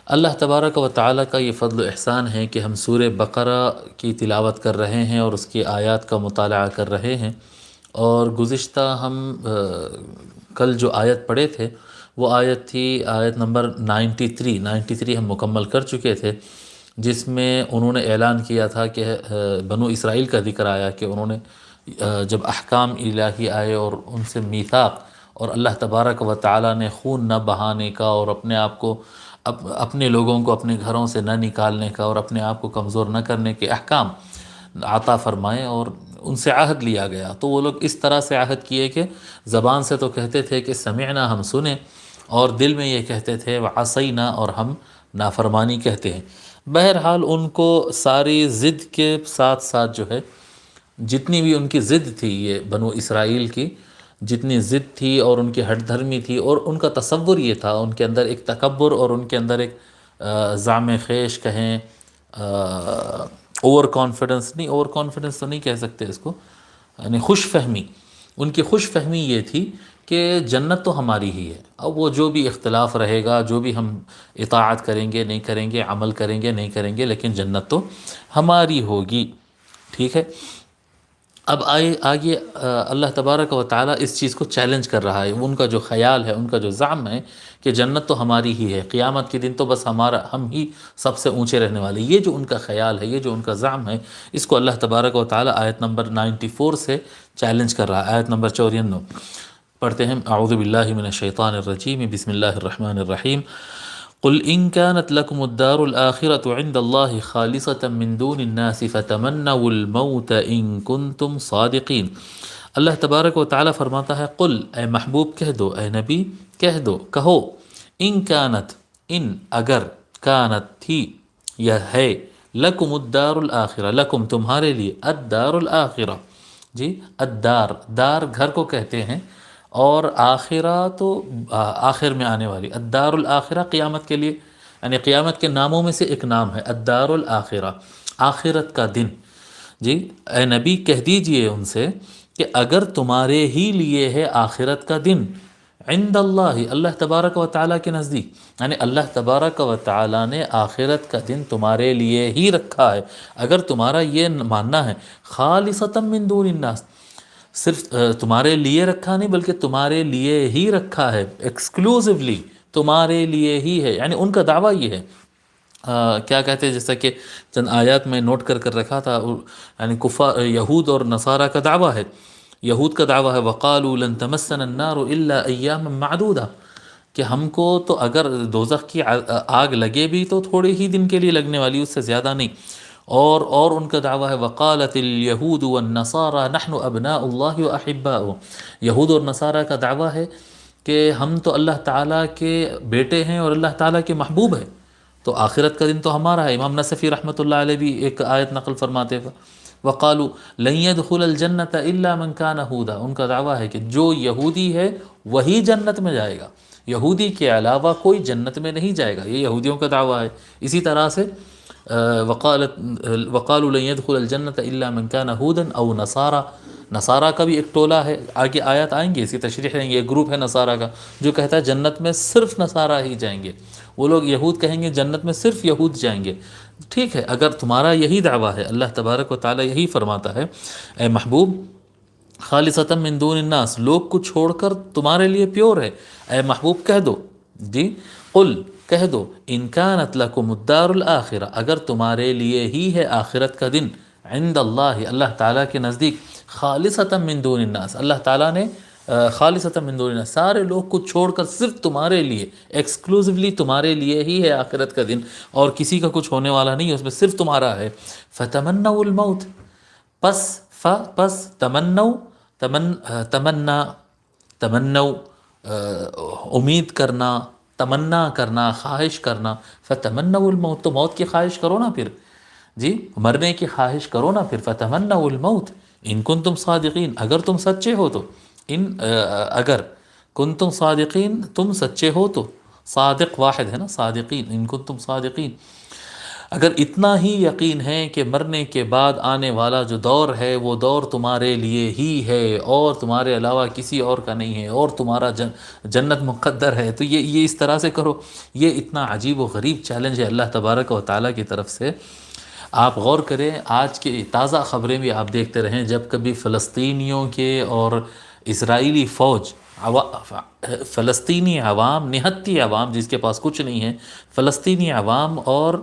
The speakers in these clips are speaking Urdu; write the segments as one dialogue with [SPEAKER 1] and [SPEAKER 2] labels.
[SPEAKER 1] اللہ تبارک و تعالیٰ کا یہ فضل و احسان ہے کہ ہم سورہ بقرہ کی تلاوت کر رہے ہیں اور اس کی آیات کا مطالعہ کر رہے ہیں، اور گزشتہ ہم کل جو آیت پڑھے تھے وہ آیت تھی آیت نمبر 93 ہم مکمل کر چکے تھے، جس میں انہوں نے اعلان کیا تھا کہ بنو اسرائیل کا ذکر آیا کہ انہوں نے جب احکام الہی آئے اور ان سے میثاق، اور اللہ تبارک و تعالیٰ نے خون نہ بہانے کا اور اپنے آپ کو اپنے لوگوں کو اپنے گھروں سے نہ نکالنے کا اور اپنے آپ کو کمزور نہ کرنے کے احکام عطا فرمائے اور ان سے عہد لیا گیا، تو وہ لوگ اس طرح سے عہد کیے کہ زبان سے تو کہتے تھے کہ سمعنا، ہم سنیں، اور دل میں یہ کہتے تھے وعصینا، اور ہم نافرمانی کہتے ہیں۔ بہرحال ان کو ساری ضد کے ساتھ ساتھ جو ہے، جتنی بھی ان کی ضد تھی، یہ بنو اسرائیل کی جتنی ضد تھی اور ان کی ہٹ دھرمی تھی، اور ان کا تصور یہ تھا، ان کے اندر ایک تکبر اور ان کے اندر ایک زعم خیش کہیں، اوور کانفیڈنس نہیں، اوور کانفیڈنس تو نہیں کہہ سکتے اس کو، یعنی خوش فہمی، ان کی خوش فہمی یہ تھی کہ جنت تو ہماری ہی ہے، اب وہ جو بھی اختلاف رہے گا، جو بھی ہم اطاعت کریں گے نہیں کریں گے، عمل کریں گے نہیں کریں گے، لیکن جنت تو ہماری ہوگی، ٹھیک ہے۔ اب آگے اللہ تبارک و تعالیٰ اس چیز کو چیلنج کر رہا ہے، ان کا جو خیال ہے، ان کا جو زعم ہے کہ جنت تو ہماری ہی ہے، قیامت کے دن تو بس ہم ہی سب سے اونچے رہنے والے، یہ جو ان کا خیال ہے، یہ جو ان کا زعم ہے، اس کو اللہ تبارک و تعالیٰ آیت نمبر 94 سے چیلنج کر رہا ہے۔ آیت نمبر 94 پڑھتے ہیں، اعوذ باللہ من الشیطان الرجیم، بسم اللہ الرحمن الرحیم۔ قل ان كانت لكم الدار الآخرة عند الله خالصة من دون الناس فتمنوا الموت ان كنتم صادقین۔ اللہ تبارک و تعالیٰ فرماتا ہے، قل، اے محبوب کہہ دو، اے نبی کہہ دو، کہو، ان کانت، ان اگر، کانت تھی یا ہے، لکم الدار الآخرہ، لکم تمہارے لیے، الدار الآخرہ، جی، الدار، دار گھر کو کہتے ہیں، اور آخرہ تو آخر میں آنے والی، الدار الآخرہ قیامت کے لیے، یعنی قیامت کے ناموں میں سے ایک نام ہے الدار الآخرہ، آخرت کا دن۔ جی، اے نبی کہہ دیجئے ان سے کہ اگر تمہارے ہی لیے ہے آخرت کا دن، عند اللہ، اللہ تبارک و تعالیٰ کے نزدیک، یعنی اللہ تبارک و تعالیٰ نے آخرت کا دن تمہارے لیے ہی رکھا ہے، اگر تمہارا یہ ماننا ہے، خالصتا من دون الناس، صرف تمہارے لیے رکھا نہیں بلکہ تمہارے لیے ہی رکھا ہے، ایکسکلوزیولی تمہارے لیے ہی ہے، یعنی ان کا دعویٰ یہ ہے، کیا کہتے ہیں، جیسا کہ چند آیات میں نوٹ کر رکھا تھا، یعنی یہود اور نصارہ کا دعویٰ ہے، یہود کا دعویٰ ہے وَقَالُوا لَن تَمَسَّنَا النَّارُ إِلَّا أَيَّامًا مَعْدُودَةً، کہ ہم کو تو اگر دوزخ کی آگ لگے بھی تو تھوڑے ہی دن کے لیے لگنے والی، اس سے زیادہ نہیں، اور ان کا دعویٰ ہے وَقَالَتِ الْيَهُودُ وَالنَّصَارَى نَحْنُ أَبْنَاءُ اللَّهِ وَأَحِبَّاؤُهُ، یہود اور نصارہ کا دعویٰ ہے کہ ہم تو اللہ تعالیٰ کے بیٹے ہیں اور اللہ تعالیٰ کے محبوب ہیں، تو آخرت کا دن تو ہمارا ہے۔ امام نصفی رحمۃ اللہ علیہ بھی ایک آیت نقل فرماتے ہیں، وَقَالُوا لَن يَدْخُلَ الْجَنَّةَ إِلَّا مَنْ كَانَ هُودًا، ان کا دعویٰ ہے کہ جو یہودی ہے وہی جنت میں جائے گا، یہودی کے علاوہ کوئی جنت میں نہیں جائے گا، یہ یہودیوں کا دعویٰ ہے۔ اسی طرح سے وَقَالُوا لَن يَدْخُلَ الْجَنَّةَ إِلَّا مَنْ كَانَ هُودًا أَوْ نَصَارَى، نصارہ کا بھی ایک ٹولہ ہے، آگے آیات آئیں گے، اس کی تشریح دیں گے، ایک گروپ ہے نصارہ کا جو کہتا ہے جنت میں صرف نصارہ ہی جائیں گے، وہ لوگ یہود کہیں گے جنت میں صرف یہود جائیں گے۔ ٹھیک ہے، اگر تمہارا یہی دعویٰ ہے، اللہ تبارک و تعالیٰ یہی فرماتا ہے، اے محبوب، خالصتا من دون الناس، لوگ کو چھوڑ کر تمہارے لیے پیور ہے، اے محبوب کہہ دو، جی، قل کہہ دو، ان کانت لکم الدار الآخرہ، اگر تمہارے لیے ہی ہے آخرت کا دن، عند اللہ، اللہ تعالیٰ کے نزدیک، خالصتا من دون الناس، اللہ تعالیٰ نے خالصتا من دون الناس، سارے لوگ کو چھوڑ کر صرف تمہارے لیے، ایکسکلوزیولی تمہارے لیے ہی ہے آخرت کا دن، اور کسی کا کچھ ہونے والا نہیں ہے، اس میں صرف تمہارا ہے، فتمنوا الموت، پس تمنو، تمنا، تمنو، امید کرنا، تمنا کرنا، خواہش کرنا، فتمنوا الموت، تو موت کی خواہش کرو نا پھر، جی، مرنے کی خواہش کرو نا پھر، فتمنوا الموت ان کنتم صادقین، اگر تم سچے ہو تو، اگر کنتم صادقین، تم سچے ہو تو، صادق واحد ہے نا، صادقین ان کنتم صادقین، اگر اتنا ہی یقین ہے کہ مرنے کے بعد آنے والا جو دور ہے وہ دور تمہارے لیے ہی ہے اور تمہارے علاوہ کسی اور کا نہیں ہے اور تمہارا جنت مقدر ہے، تو یہ اس طرح سے کرو۔ یہ اتنا عجیب و غریب چیلنج ہے اللہ تبارک و تعالیٰ کی طرف سے۔ آپ غور کریں، آج کی تازہ خبریں بھی آپ دیکھتے رہیں، جب کبھی فلسطینیوں کے اور اسرائیلی فوج، فلسطینی عوام، نہتی عوام جس کے پاس کچھ نہیں ہے، فلسطینی عوام اور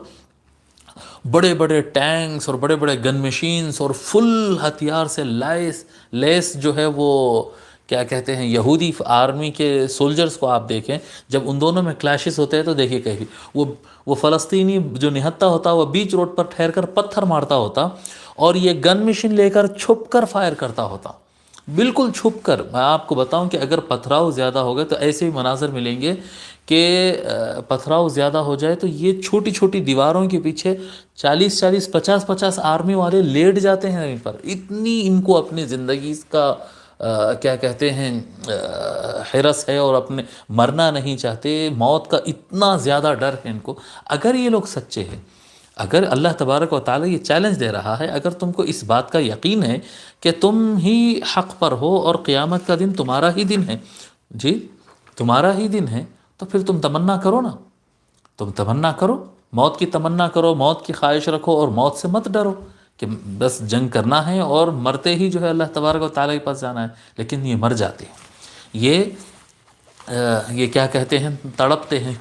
[SPEAKER 1] بڑے بڑے ٹینکس اور بڑے بڑے گن مشینز اور فل ہتھیار سے لیس جو ہے وہ کیا کہتے ہیں یہودی آرمی کے سولجرز کو آپ دیکھیں، جب ان دونوں میں کلیشز ہوتے ہیں تو دیکھیے کہیں وہ فلسطینی جو نہتا ہوتا وہ بیچ روڈ پر ٹھہر کر پتھر مارتا ہوتا اور یہ گن مشین لے کر چھپ کر فائر کرتا ہوتا، بالکل چھپ کر۔ میں آپ کو بتاؤں کہ اگر پتھراؤ زیادہ ہو گئے تو ایسے بھی مناظر ملیں گے کہ پتھراؤ زیادہ ہو جائے تو یہ چھوٹی چھوٹی دیواروں کے پیچھے 40 50 آرمی والے لیٹ جاتے ہیں ان پر، اتنی ان کو اپنی زندگی کا کیا کہتے ہیں حرس ہے اور اپنے مرنا نہیں چاہتے، موت کا اتنا زیادہ ڈر ہے ان کو۔ اگر یہ لوگ سچے ہیں، اگر اللہ تبارک و تعالیٰ یہ چیلنج دے رہا ہے، اگر تم کو اس بات کا یقین ہے کہ تم ہی حق پر ہو اور قیامت کا دن تمہارا ہی دن ہے، جی تمہارا ہی دن ہے، تو پھر تم تمنا کرو نا، تم تمنا کرو، موت کی تمنا کرو، موت کی خواہش رکھو اور موت سے مت ڈرو کہ بس جنگ کرنا ہے اور مرتے ہی جو ہے اللہ تبارک و تعالیٰ کے پاس جانا ہے۔ لیکن یہ مر جاتے ہیں، یہ کیا کہتے ہیں تڑپتے ہیں،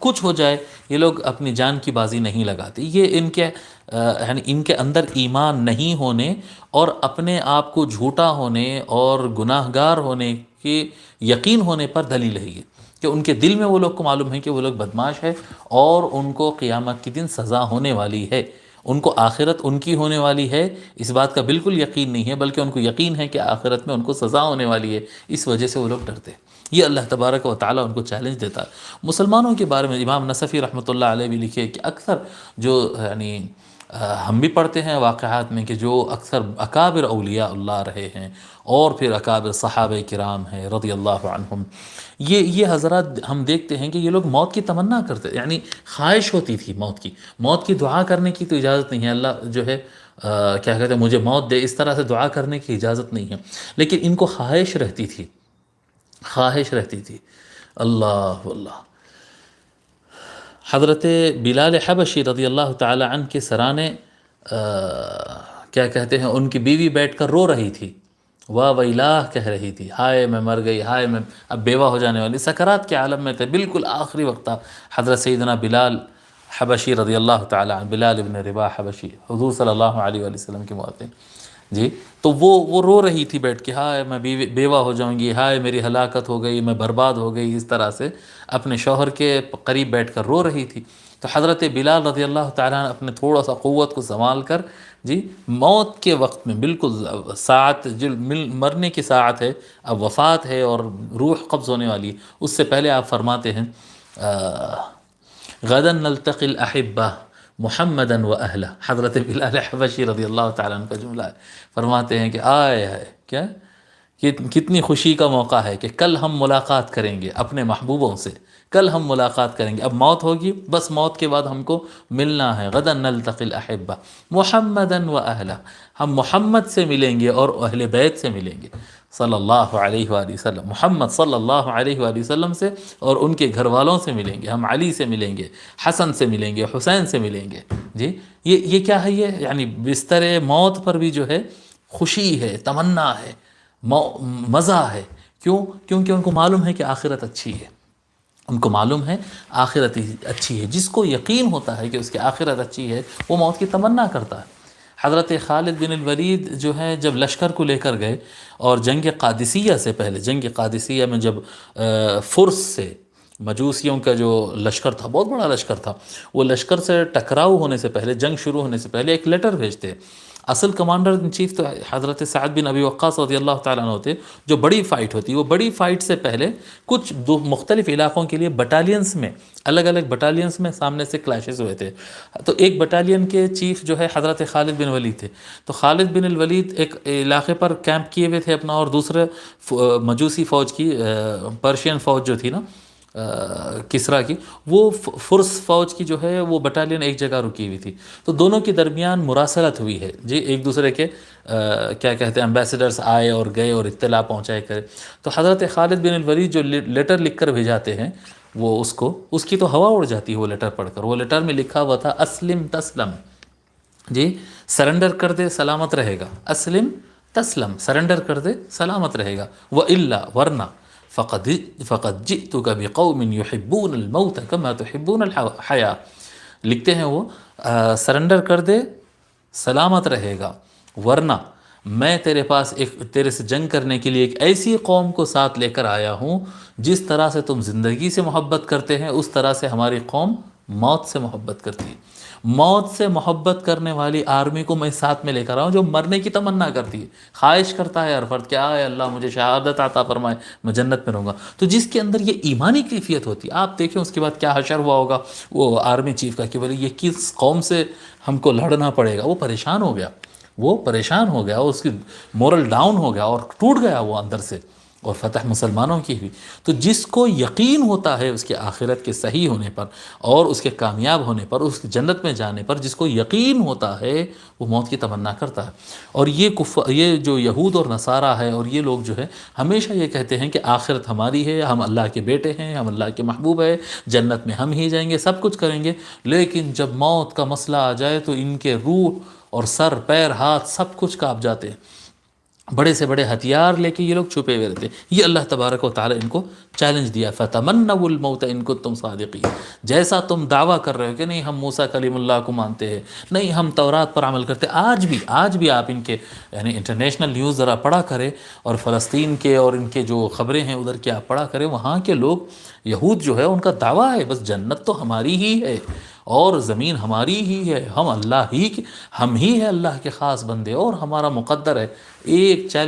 [SPEAKER 1] کچھ ہو جائے، یہ لوگ اپنی جان کی بازی نہیں لگاتے۔ یہ یعنی ان کے اندر ایمان نہیں ہونے اور اپنے آپ کو جھوٹا ہونے اور گناہ گار ہونے کے یقین ہونے پر دلیل ہے یہ، کہ ان کے دل میں وہ لوگ کو معلوم ہے کہ وہ لوگ بدماش ہے اور ان کو قیامت کے دن سزا ہونے والی ہے، ان کو آخرت ان کی ہونے والی ہے، اس بات کا بالکل یقین نہیں ہے، بلکہ ان کو یقین ہے کہ آخرت میں ان کو سزا ہونے والی ہے، اس وجہ سے وہ لوگ ڈرتے ہیں۔ یہ اللہ تبارک و تعالیٰ ان کو چیلنج دیتا ہے۔ مسلمانوں کے بارے میں امام نصفی رحمۃ اللہ علیہ بھی لکھے کہ اکثر جو یعنی ہم بھی پڑھتے ہیں واقعات میں کہ جو اکثر اکابر اولیاء اللہ رہے ہیں اور پھر اکابر صحابہ کرام ہیں رضی اللہ عنہم، یہ حضرات ہم دیکھتے ہیں کہ یہ لوگ موت کی تمنا کرتے، یعنی خواہش ہوتی تھی موت کی دعا کرنے کی تو اجازت نہیں ہے، اللہ جو ہے کیا کہتے ہیں مجھے موت دے، اس طرح سے دعا کرنے کی اجازت نہیں ہے، لیکن ان کو خواہش رہتی تھی۔ اللہ اللہ۔ حضرت بلال حبشی رضی اللہ تعالی عنہ کے سرانے کیا کہتے ہیں ان کی بیوی بیٹھ کر رو رہی تھی، واہ ویلاہ کہہ رہی تھی، ہائے میں مر گئی، ہائے میں اب بیوہ ہو جانے والی، سکرات کے عالم میں تھے، بالکل آخری وقت تھا۔ حضرت سیدنا بلال حبشی رضی اللہ تعالی عنہ، بلال ابن رباح حبشی، حضور صلی اللہ علیہ وآلہ وسلم کے مؤذن، جی تو وہ رو رہی تھی بیٹھ کے، ہائے میں بیوہ ہو جاؤں گی، ہائے میری ہلاکت ہو گئی، میں برباد ہو گئی، اس طرح سے اپنے شوہر کے قریب بیٹھ کر رو رہی تھی۔ تو حضرت بلال رضی اللہ تعالیٰ عنہ اپنے تھوڑا سا قوت کو سنبھال کر، جی موت کے وقت میں بالکل ساعت جو مرنے کی ساعت ہے، اب وفات ہے اور روح قبض ہونے والی ہے، اس سے پہلے آپ فرماتے ہیں غدا نلتقی الاحبہ محمدً و اہلہ، حضرت بلال حبشی رضی اللہ تعالیٰ عنہ کا جملہ ہے، فرماتے ہیں کہ آئے ہے کیا کتنی خوشی کا موقع ہے کہ کل ہم ملاقات کریں گے اپنے محبوبوں سے، کل ہم ملاقات کریں گے، اب موت ہوگی، بس موت کے بعد ہم کو ملنا ہے، غدا نلتقی الاحبہ محمدً و اہلہ، ہم محمد سے ملیں گے اور اہل بیت سے ملیں گے صلی اللہ علیہ وآلہ وسلم، محمد صلی اللہ علیہ وآلہ وسلم سے اور ان کے گھر والوں سے ملیں گے، ہم علی سے ملیں گے، حسن سے ملیں گے، حسین سے ملیں گے، جی یہ کیا ہے، یہ یعنی بستر موت پر بھی جو ہے خوشی ہے، تمنا ہے، مزہ ہے، کیونکہ ان کو معلوم ہے کہ آخرت اچھی ہے، ان کو معلوم ہے آخرت اچھی ہے، جس کو یقین ہوتا ہے کہ اس کی آخرت اچھی ہے وہ موت کی تمنا کرتا ہے۔ حضرت خالد بن الولید جو ہے جب لشکر کو لے کر گئے اور جنگ قادسیہ سے پہلے، جنگ قادسیہ میں جب فرس سے مجوسیوں کا جو لشکر تھا، بہت بڑا لشکر تھا، وہ لشکر سے ٹکراؤ ہونے سے پہلے، جنگ شروع ہونے سے پہلے ایک لیٹر بھیجتے، اصل کمانڈر ان چیف تو حضرت سعد بن ابی وقاص رضی اللہ تعالیٰ عنہ ہوتے، جو بڑی فائٹ ہوتی، وہ بڑی فائٹ سے پہلے کچھ دو مختلف علاقوں کے لیے بٹالینز میں، الگ الگ بٹالینز میں سامنے سے کلیشز ہوئے تھے، تو ایک بٹالین کے چیف جو ہے حضرت خالد بن ولید تھے، تو خالد بن الولید ایک علاقے پر کیمپ کیے ہوئے تھے اپنا، اور دوسرے مجوسی فوج کی پرشین فوج جو تھی نا کسرا کی، وہ فرس فوج کی جو ہے وہ بٹالین ایک جگہ رکی ہوئی تھی، تو دونوں کے درمیان مراسلت ہوئی ہے جی، ایک دوسرے کے کیا کہتے ہیں امبیسڈرز آئے اور گئے اور اطلاع پہنچائے کرے، تو حضرت خالد بن الولید جو لیٹر لکھ کر بھیجاتے ہیں وہ اس کی تو ہوا اڑ جاتی ہے وہ لیٹر پڑھ کر، وہ لیٹر میں لکھا ہوا تھا اسلم تسلم، جی سرنڈر کر دے سلامت رہے گا، اسلم تسلم سرنڈر کر دے سلامت رہے گا، وَإِلَّا ورنہ فقد جئتک بقوم يحبون الموت كما تحبون الحیاء، لکھتے ہیں وہ سرنڈر کر دے سلامت رہے گا، ورنہ میں تیرے پاس تیرے سے جنگ کرنے کے لیے ایک ایسی قوم کو ساتھ لے کر آیا ہوں جس طرح سے تم زندگی سے محبت کرتے ہیں اس طرح سے ہماری قوم موت سے محبت کرتی ہے، موت سے محبت کرنے والی آرمی کو میں ساتھ میں لے کر آؤں جو مرنے کی تمنا کرتی ہے، خواہش کرتا ہے ہر فرد کہ آئے اللہ مجھے شہادت عطا فرمائے میں جنت میں رہوں گا، تو جس کے اندر یہ ایمانی کیفیت ہوتی ہے، آپ دیکھیں اس کے بعد کیا حشر ہوا ہوگا وہ آرمی چیف کا کہ بولے یہ کس قوم سے ہم کو لڑنا پڑے گا، وہ پریشان ہو گیا، اس کی مورل ڈاؤن ہو گیا اور ٹوٹ گیا وہ اندر سے، اور فتح مسلمانوں کی ہوئی، تو جس کو یقین ہوتا ہے اس کے آخرت کے صحیح ہونے پر اور اس کے کامیاب ہونے پر، اس کی جنت میں جانے پر، جس کو یقین ہوتا ہے وہ موت کی تمنا کرتا ہے، اور یہ جو یہود اور نصارہ ہے اور یہ لوگ جو ہے ہمیشہ یہ کہتے ہیں کہ آخرت ہماری ہے، ہم اللہ کے بیٹے ہیں، ہم اللہ کے محبوب ہیں، جنت میں ہم ہی جائیں گے، سب کچھ کریں گے، لیکن جب موت کا مسئلہ آ جائے تو ان کے روح اور سر پیر ہاتھ سب کچھ کانپ جاتے ہیں، بڑے سے بڑے ہتھیار لے کے یہ لوگ چھپے ہوئے رہتے ہیں، یہ اللہ تبارک و تعالی ان کو چیلنج دیا، فَتَمَنَّوُا الْمَوْتَ إِن كُنتُمْ صَادِقِينَ، جیسا تم دعویٰ کر رہے ہو کہ نہیں ہم موسیٰ کلیم اللہ کو مانتے ہیں، نہیں ہم تورات پر عمل کرتے، آج بھی آپ ان کے یعنی انٹرنیشنل نیوز ذرا پڑھا کرے اور فلسطین کے اور ان کے جو خبریں ہیں ادھر کی آپ پڑھا کریں، وہاں کے لوگ یہود جو ہے ان کا دعویٰ ہے بس جنت تو ہماری ہی ہے اور زمین ہماری ہی ہے، ہم ہی ہیں اللہ کے خاص بندے اور ہمارا مقدر ہے، ایک چیلنج